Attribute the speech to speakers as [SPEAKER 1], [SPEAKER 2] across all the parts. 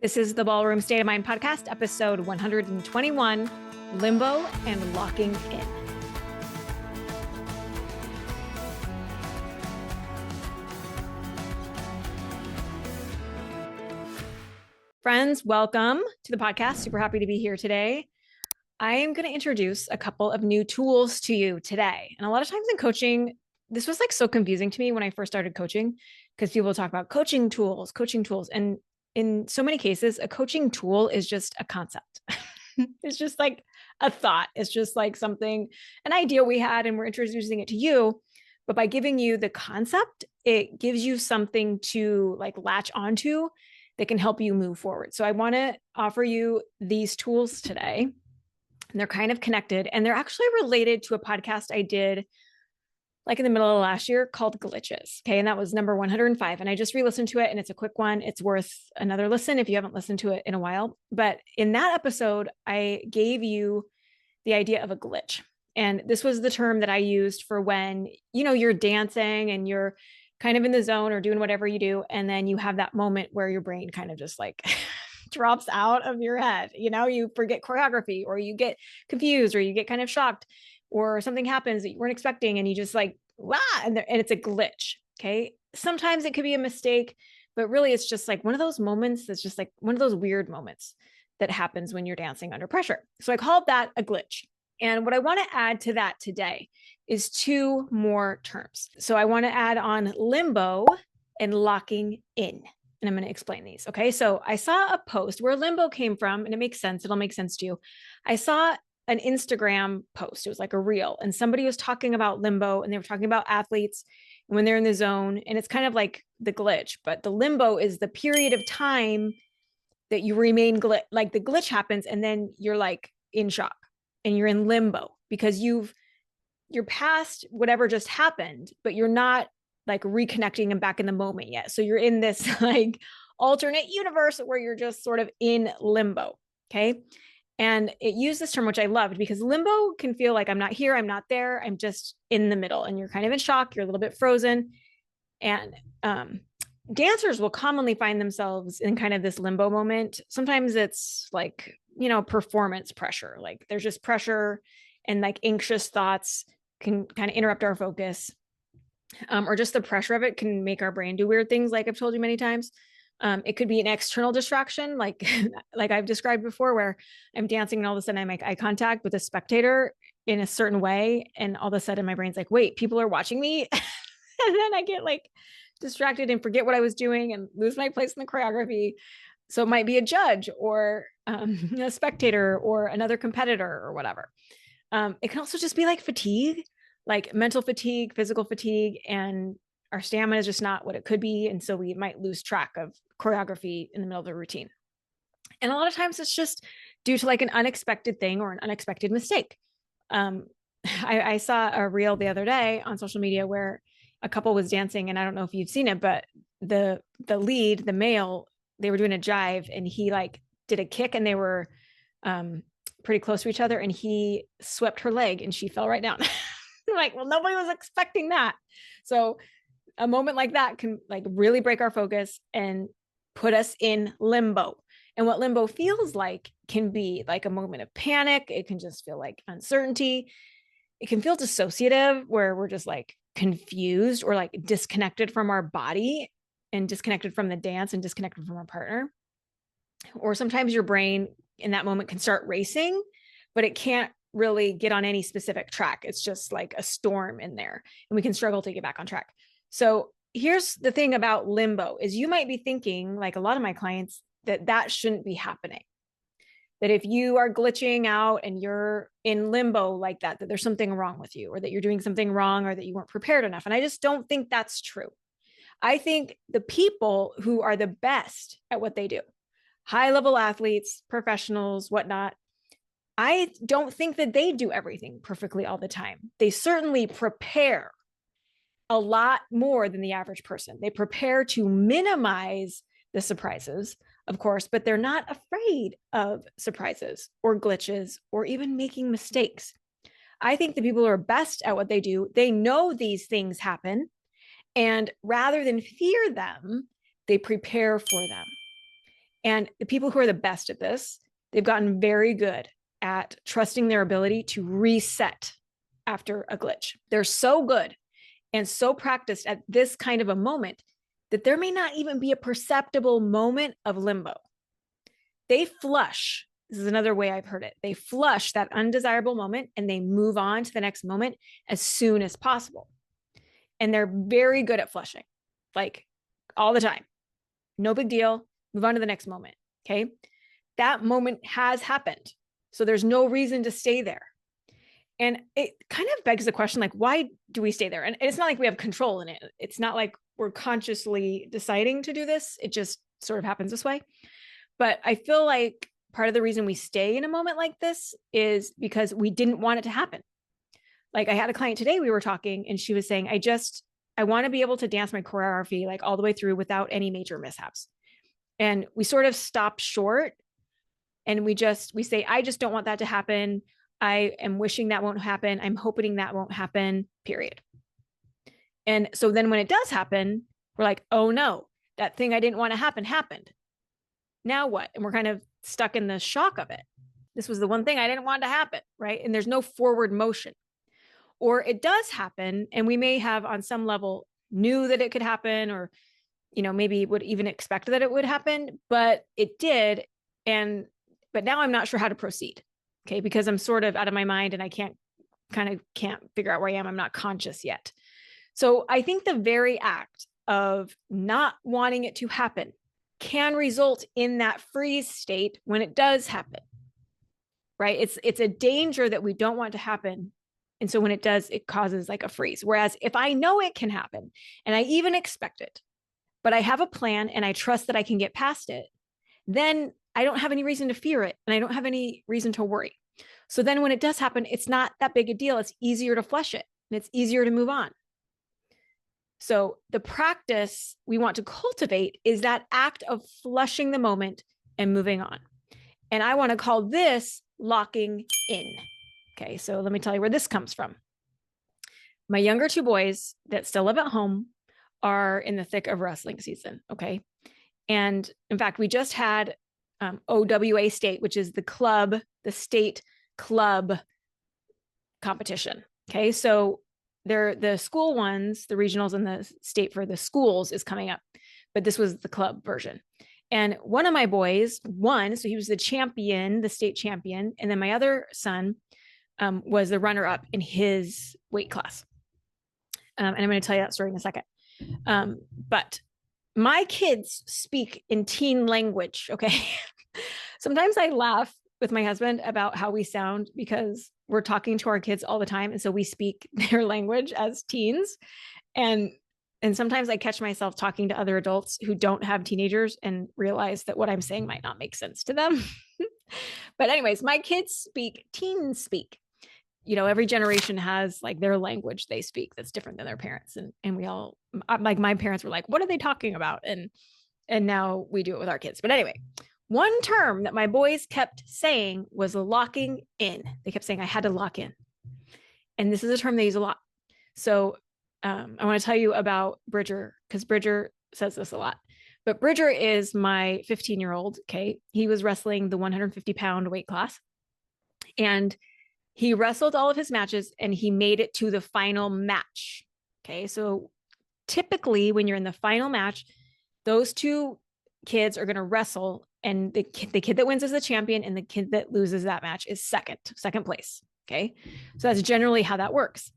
[SPEAKER 1] This is the Ballroom State of Mind podcast, episode 121, Limbo and Locking In. Friends, welcome to the podcast. Super happy to be here today. I am going to introduce a couple of new tools to you today. And a lot of times in coaching, this was like so confusing to me when I first started coaching because people talk about coaching tools. And in so many cases, a coaching tool is just a concept. It's just like a thought. It's just like something, an idea we had, and we're introducing it to you. But by giving you the concept, it gives you something to like latch onto that can help you move forward. So I want to offer you these tools today. And they're kind of connected, and they're actually related to a podcast I did like in the middle of last year called Glitches. Okay. And that was number 105. And I just re-listened to it, and it's a quick one. It's worth another listen if you haven't listened to it in a while. But in that episode, I gave you the idea of a glitch. And this was the term that I used for when, you're dancing and you're kind of in the zone or doing whatever you do. And then you have that moment where your brain kind of just like drops out of your head. You forget choreography, or you get confused, or you get kind of shocked, or something happens that you weren't expecting, and you just like, wow, and it's a glitch. Okay. Sometimes it could be a mistake, but really it's just like one of those moments that's just like one of those weird moments that happens when you're dancing under pressure. So I called that a glitch. And what I want to add to that today is two more terms. So I want to add on limbo and locking in. And I'm going to explain these. Okay. So I saw a post where limbo came from, and it makes sense. It'll make sense to you. I saw an Instagram post. It was like a reel, and somebody was talking about limbo, and they were talking about athletes when they're in the zone. And it's kind of like the glitch, but the limbo is the period of time that you remain like the glitch happens, and then you're like in shock and you're in limbo because you're past whatever just happened, but you're not like reconnecting and back in the moment yet. So you're in this like alternate universe where you're just sort of in limbo. Okay. And it used this term, which I loved, because limbo can feel like I'm not here, I'm not there, I'm just in the middle, and you're kind of in shock, you're a little bit frozen. And dancers will commonly find themselves in kind of this limbo moment. Sometimes it's like, performance pressure, like there's just pressure, and like anxious thoughts can kind of interrupt our focus, or just the pressure of it can make our brain do weird things, like I've told you many times. It could be an external distraction, like I've described before, where I'm dancing and all of a sudden I make eye contact with a spectator in a certain way, and all of a sudden my brain's like, wait, people are watching me. And then I get like distracted and forget what I was doing and lose my place in the choreography. So it might be a judge, or a spectator, or another competitor, or whatever. It can also just be like fatigue, like mental fatigue, physical fatigue, and our stamina is just not what it could be. And so we might lose track of choreography in the middle of the routine. And a lot of times it's just due to like an unexpected thing or an unexpected mistake. I saw a reel the other day on social media where a couple was dancing, and I don't know if you've seen it, but the lead, the male, they were doing a jive, and he like did a kick, and they were pretty close to each other, and he swept her leg and she fell right down. Like, well, nobody was expecting that. So a moment like that can like really break our focus and put us in limbo. And what limbo feels like can be like a moment of panic. It can just feel like uncertainty. It can feel dissociative, where we're just like confused or like disconnected from our body, and disconnected from the dance, and disconnected from our partner. Or sometimes your brain in that moment can start racing, but it can't really get on any specific track. It's just like a storm in there, and we can struggle to get back on track. So here's the thing about limbo is you might be thinking, like a lot of my clients, that shouldn't be happening. That if you are glitching out and you're in limbo like that there's something wrong with you, or that you're doing something wrong, or that you weren't prepared enough. And I just don't think that's true. I think the people who are the best at what they do, high-level athletes, professionals, whatnot, I don't think that they do everything perfectly all the time. They certainly prepare a lot more than the average person. They prepare to minimize the surprises, of course, but they're not afraid of surprises or glitches or even making mistakes. I think the people who are best at what they do, they know these things happen, and rather than fear them, they prepare for them. And the people who are the best at this, they've gotten very good at trusting their ability to reset after a glitch. They're so good and so practiced at this kind of a moment that there may not even be a perceptible moment of limbo. They flush. This is another way I've heard it. They flush that undesirable moment and they move on to the next moment as soon as possible. And they're very good at flushing, like all the time. No big deal. Move on to the next moment. Okay. That moment has happened. So there's no reason to stay there. And it kind of begs the question, like, why do we stay there? And it's not like we have control in it. It's not like we're consciously deciding to do this. It just sort of happens this way. But I feel like part of the reason we stay in a moment like this is because we didn't want it to happen. Like I had a client today, we were talking and she was saying, I want to be able to dance my choreography like all the way through without any major mishaps. And we sort of stopped short and we say, I just don't want that to happen. I am wishing that won't happen. I'm hoping that won't happen, period. And so then when it does happen, we're like, oh no, that thing I didn't want to happen happened. Now what? And we're kind of stuck in the shock of it. This was the one thing I didn't want to happen, right? And there's no forward motion. Or it does happen, and we may have on some level knew that it could happen, or maybe would even expect that it would happen, but it did. But now I'm not sure how to proceed. Okay, because I'm sort of out of my mind and I can't figure out where I am. I'm not conscious yet. So I think the very act of not wanting it to happen can result in that freeze state when it does happen, right? It's a danger that we don't want to happen. And so when it does, it causes like a freeze. Whereas if I know it can happen and I even expect it, but I have a plan and I trust that I can get past it, then I don't have any reason to fear it. And I don't have any reason to worry. So then when it does happen, it's not that big a deal. It's easier to flush it and it's easier to move on. So the practice we want to cultivate is that act of flushing the moment and moving on. And I want to call this locking in. Okay, so let me tell you where this comes from. My younger two boys that still live at home are in the thick of wrestling season. Okay. And in fact, we just had OWA state, which is the state club competition. Okay. So they're the school ones, the regionals and the state for the schools is coming up, but this was the club version. And one of my boys won. So he was the champion, the state champion. And then my other son was the runner-up in his weight class. And I'm going to tell you that story in a second. But my kids speak in teen language, okay? Sometimes I laugh with my husband about how we sound because we're talking to our kids all the time. And so we speak their language as teens. And sometimes I catch myself talking to other adults who don't have teenagers and realize that what I'm saying might not make sense to them. But anyways, my kids speak teens speak. Every generation has like their language they speak that's different than their parents. And we all, like my parents were like, what are they talking about? And now we do it with our kids. But anyway, one term that my boys kept saying was locking in. They kept saying I had to lock in. And this is a term they use a lot. So I want to tell you about Bridger because Bridger says this a lot. But Bridger is my 15-year-old. Okay. He was wrestling the 150-pound weight class. And he wrestled all of his matches and he made it to the final match. Okay. So typically when you're in the final match, those two kids are going to wrestle and the kid that wins is the champion and the kid that loses that match is second place. Okay. So that's generally how that works.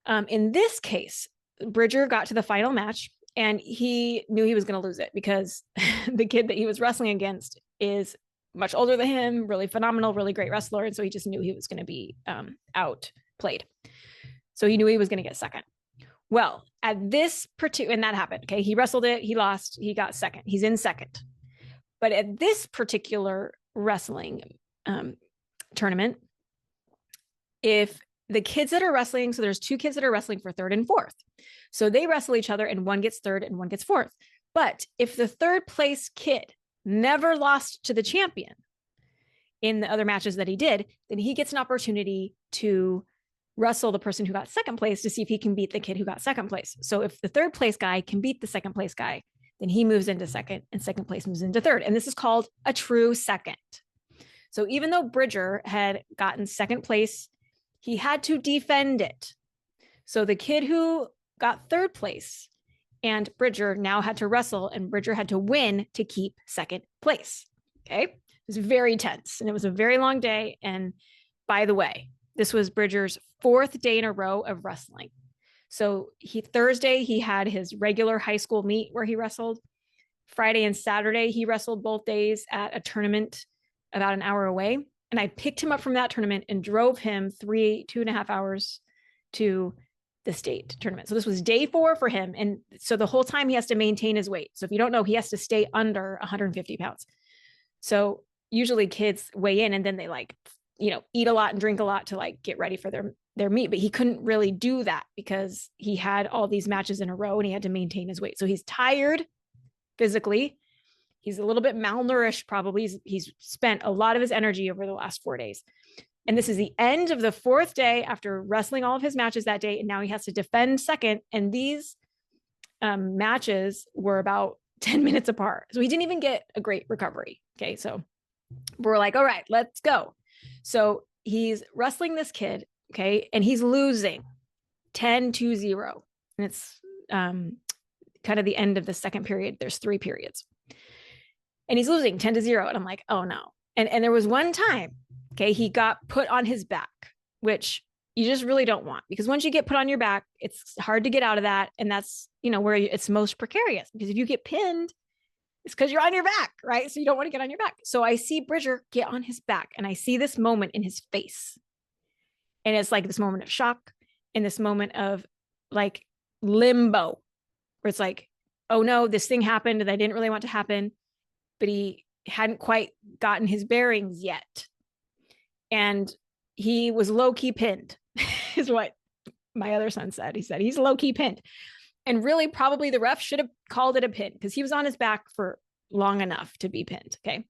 [SPEAKER 1] In this case, Bridger got to the final match and he knew he was going to lose it because the kid that he was wrestling against is much older than him, really phenomenal, really great wrestler. And so he just knew he was going to be outplayed. So he knew he was going to get second. Well, at this and that happened. Okay. He wrestled it. He lost. He got second. He's in second. But at this particular wrestling tournament, if the kids that are wrestling, so there's two kids that are wrestling for third and fourth. So they wrestle each other and one gets third and one gets fourth. But if the third place kid never lost to the champion in the other matches that he did, then he gets an opportunity to wrestle the person who got second place to see if he can beat the kid who got second place. So if the third place guy can beat the second place guy, then he moves into second, and second place moves into third. And this is called a true second. So even though Bridger had gotten second place, he had to defend it. So the kid who got third place and Bridger now had to wrestle, and Bridger had to win to keep second place. Okay. It was very tense, and it was a very long day. And by the way, this was Bridger's fourth day in a row of wrestling. So Thursday, he had his regular high school meet where he wrestled. Friday and Saturday, he wrestled both days at a tournament about an hour away. And I picked him up from that tournament and drove him 2.5 hours to the state tournament. So this was day 4 for him. And so the whole time he has to maintain his weight. So if you don't know, he has to stay under 150 pounds. So usually kids weigh in and then they eat a lot and drink a lot to get ready for their meet. But he couldn't really do that because he had all these matches in a row and he had to maintain his weight. So he's tired physically. He's a little bit malnourished, probably. He's spent a lot of his energy over the last 4 days. And this is the end of the 4th day after wrestling all of his matches that day. And now he has to defend second. And these matches were about 10 minutes apart. So he didn't even get a great recovery. Okay. So we're like, all right, let's go. So he's wrestling this kid. Okay. And he's losing 10-0. And it's kind of the end of the second period. There's 3 periods. And he's losing 10-0. And I'm like, oh no. And there was one time, okay, he got put on his back, which you just really don't want, because once you get put on your back, it's hard to get out of that. And that's, where it's most precarious, because if you get pinned, it's because you're on your back, right? So you don't want to get on your back. So I see Bridger get on his back, and I see this moment in his face. And it's like this moment of shock and this moment of limbo, where it's like, oh no, this thing happened that I didn't really want to happen, but he hadn't quite gotten his bearings yet. And he was low-key pinned, is what my other son said. He said he's low-key pinned. And really, probably the ref should have called it a pin, because he was on his back for long enough to be pinned. Okay.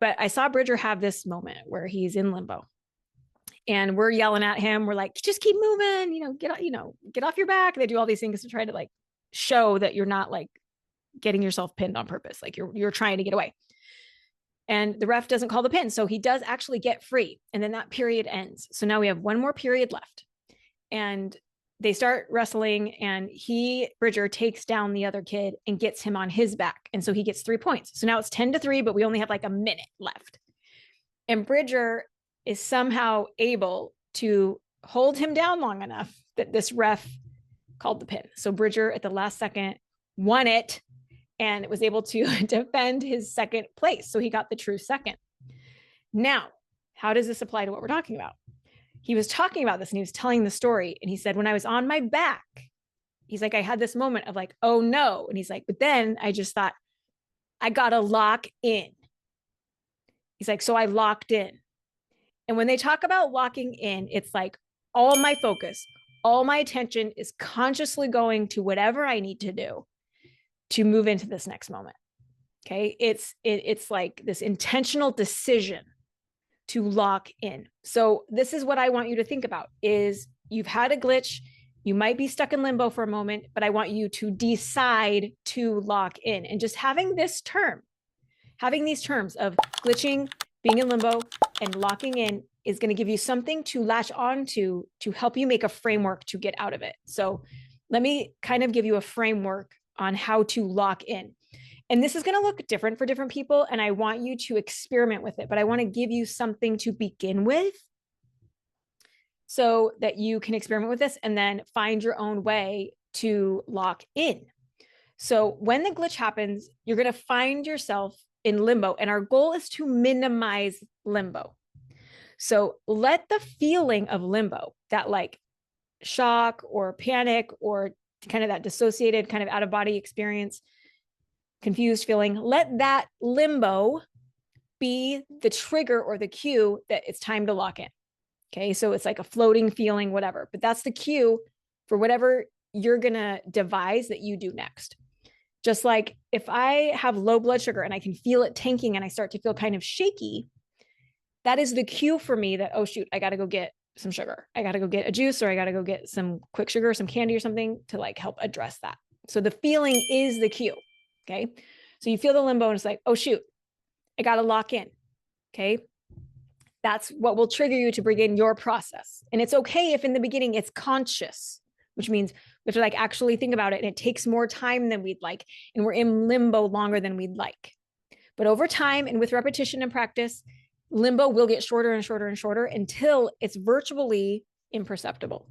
[SPEAKER 1] But I saw Bridger have this moment where he's in limbo. And we're yelling at him. We're like, just keep moving, get off your back. They do all these things to try to show that you're not getting yourself pinned on purpose. You're trying to get away. And the ref doesn't call the pin. So he does actually get free. And then that period ends. So now we have one more period left. And they start wrestling, and Bridger takes down the other kid and gets him on his back. And so he gets 3 points. So now it's 10-3, but we only have a minute left. And Bridger is somehow able to hold him down long enough that this ref called the pin. So Bridger at the last second won it and was able to defend his second place. So he got the true second. Now, how does this apply to what we're talking about? He was talking about this and he was telling the story. And he said, when I was on my back, he's like, I had this moment of oh no. And he's like, but then I just thought, I got to lock in. He's like, so I locked in. And when they talk about locking in, it's all my focus, all my attention is consciously going to whatever I need to do to move into this next moment. Okay. It's like this intentional decision to lock in. So this is what I want you to think about is you've had a glitch. You might be stuck in limbo for a moment, but I want you to decide to lock in. And just having these terms of glitching, being in limbo, and locking in is going to give you something to latch on to help you make a framework to get out of it. So let me kind of give you a framework on how to lock in. And this is going to look different for different people. And I want you to experiment with it, but I want to give you something to begin with so that you can experiment with this and then find your own way to lock in. So when the glitch happens, you're going to find yourself in limbo, and our goal is to minimize limbo. So let the feeling of limbo, that shock or panic or kind of that dissociated kind of out of body experience, confused feeling, let that limbo be the trigger or the cue that it's time to lock in. Okay. So it's like a floating feeling, whatever, but that's the cue for whatever you're going to devise that you do next. Just like if I have low blood sugar and I can feel it tanking and I start to feel kind of shaky, that is the cue for me that, oh shoot, I got to go get some sugar. I got to go get a juice, or I got to go get some quick sugar, some candy or something to help address that. So the feeling is the cue. Okay. So you feel the limbo and it's like, oh, shoot, I got to lock in. Okay. That's what will trigger you to bring in your process. And it's okay if in the beginning it's conscious, which means we have to like actually think about it. And it takes more time than we'd like. And we're in limbo longer than we'd like. But over time and with repetition and practice, limbo will get shorter and shorter and shorter until it's virtually imperceptible.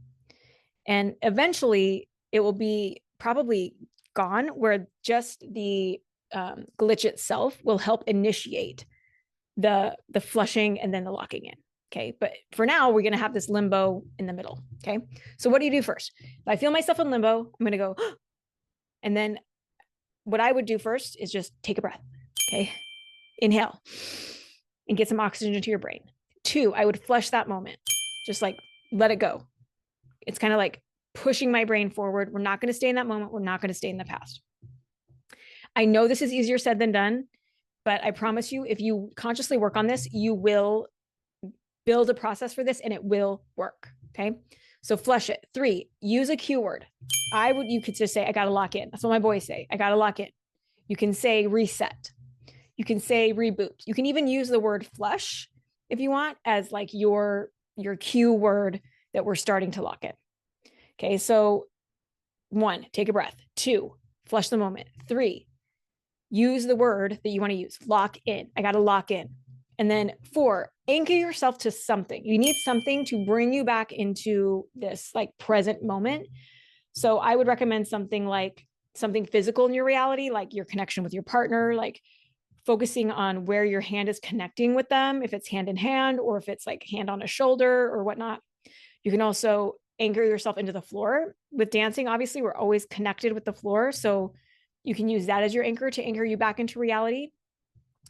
[SPEAKER 1] And eventually it will be probably gone, where just the glitch itself will help initiate the flushing and then the locking in. Okay. But for now, we're going to have this limbo in the middle. Okay. So what do you do first? If I feel myself in limbo, I'm going to go, and then what I would do first is just take a breath. Okay. Inhale and get some oxygen into your brain. 2, I would flush that moment. Just like let it go. It's kind of like pushing my brain forward. We're not going to stay in that moment. We're not going to stay in the past. I know this is easier said than done, but I promise you, if you consciously work on this, you will build a process for this and it will work. Okay. So flush it. 3, use a cue word. You could just say, I got to lock in. That's what my boys say. I got to lock in. You can say reset. You can say reboot. You can even use the word flush if you want as like your cue word that we're starting to lock in. Okay. So 1, take a breath. 2, flush the moment. 3, use the word that you want to use. Lock in. I got to lock in. And then 4, anchor yourself to something. You need something to bring you back into this like present moment. So I would recommend something like something physical in your reality, like your connection with your partner, like focusing on where your hand is connecting with them, if it's hand in hand or if it's like hand on a shoulder or whatnot. You can also anchor yourself into the floor. With dancing, obviously, we're always connected with the floor. So you can use that as your anchor to anchor you back into reality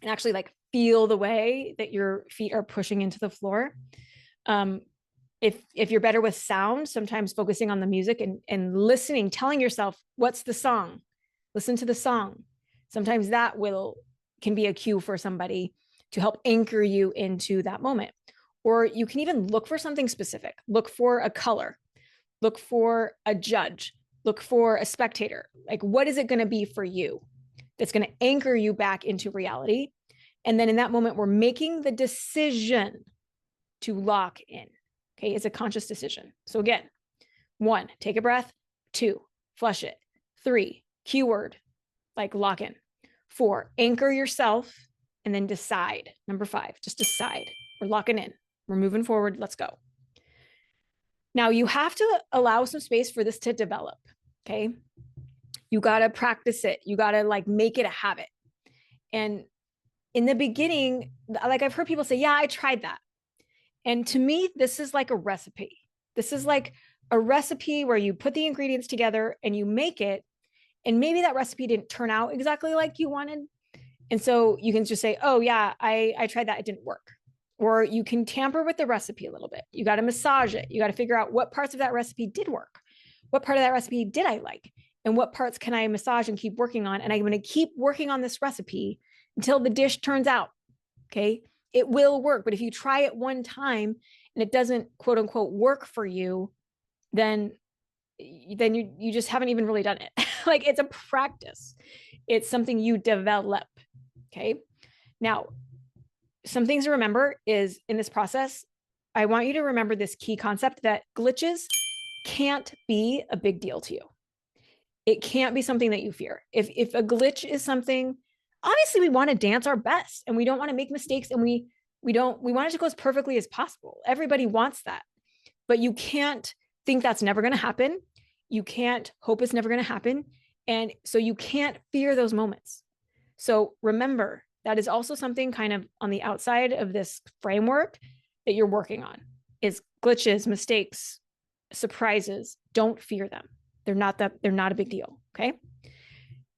[SPEAKER 1] and actually like feel the way that your feet are pushing into the floor. If you're better with sound, sometimes focusing on the music and listening, telling yourself, what's the song? Listen to the song. Sometimes that can be a cue for somebody to help anchor you into that moment. Or you can even look for something specific. Look for a color. Look for a judge. Look for a spectator. Like, what is it going to be for you that's going to anchor you back into reality? And then in that moment, we're making the decision to lock in. Okay, it's a conscious decision. So again, 1, take a breath. 2, flush it. 3, keyword, like lock in. 4, anchor yourself and then decide. Number 5, just decide. We're locking in. We're moving forward. Let's go. Now you have to allow some space for this to develop. Okay. You got to practice it. You got to like make it a habit. And in the beginning, like I've heard people say, yeah, I tried that. And to me, this is like a recipe. This is like a recipe where you put the ingredients together and you make it. And maybe that recipe didn't turn out exactly like you wanted. And so you can just say, oh yeah, I tried that. It didn't work. Or you can tamper with the recipe a little bit. You got to massage it. You got to figure out what parts of that recipe did work. What part of that recipe did I like? And what parts can I massage and keep working on? And I'm going to keep working on this recipe until the dish turns out. Okay. It will work. But if you try it one time and it doesn't quote unquote work for you, then you just haven't even really done it. Like it's a practice. It's something you develop. Okay. Now, some things to remember is in this process, I want you to remember this key concept that glitches can't be a big deal to you. It can't be something that you fear. If a glitch is something, obviously we want to dance our best and we don't want to make mistakes and we want it to go as perfectly as possible. Everybody wants that, but you can't think that's never going to happen. You can't hope it's never going to happen. And so you can't fear those moments. So remember, that is also something kind of on the outside of this framework that you're working on is glitches, mistakes, surprises. Don't fear them. They're not a big deal. Okay.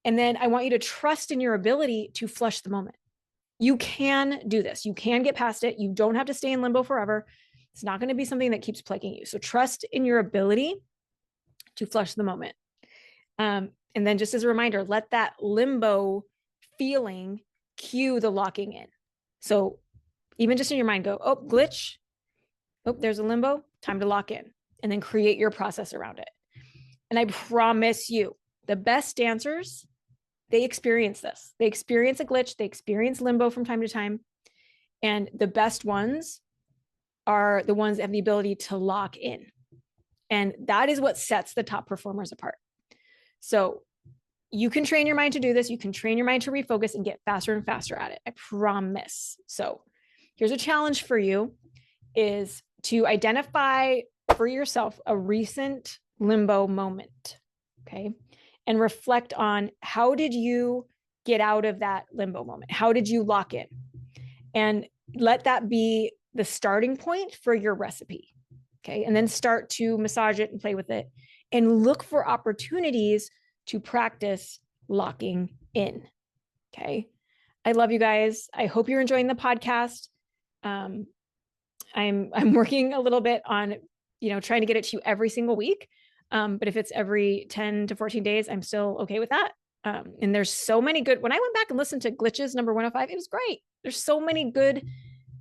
[SPEAKER 1] And then I want you to trust in your ability to flush the moment. You can do this. You can get past it. You don't have to stay in limbo forever. It's not going to be something that keeps plaguing you. So trust in your ability to flush the moment. And then just as a reminder, let that limbo feeling cue the locking in. So even just in your mind, go, oh, glitch. Oh, there's a limbo. Time to lock in. And then create your process around it. And I promise you, the best dancers they experience this. They experience a glitch. They experience limbo from time to time. And the best ones are the ones that have the ability to lock in. And that is what sets the top performers apart. So you can train your mind to do this. You can train your mind to refocus and get faster and faster at it. I promise. So here's a challenge for you is to identify for yourself a recent limbo moment. Okay. And reflect on how did you get out of that limbo moment? How did you lock in? And let that be the starting point for your recipe. Okay. And then start to massage it and play with it and look for opportunities to practice locking in. Okay. I love you guys. I hope you're enjoying the podcast. I'm working a little bit on, trying to get it to you every single week. But if it's every 10 to 14 days, I'm still okay with that. And there's so many good, when I went back and listened to Glitches number 105, it was great. There's so many good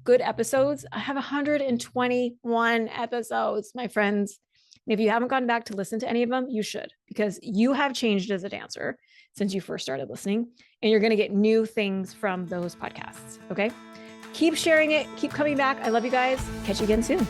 [SPEAKER 1] episodes. I have 121 episodes, my friends. And if you haven't gone back to listen to any of them, you should, because you have changed as a dancer since you first started listening, and you're going to get new things from those podcasts. Okay. Keep sharing it. Keep coming back. I love you guys. Catch you again soon.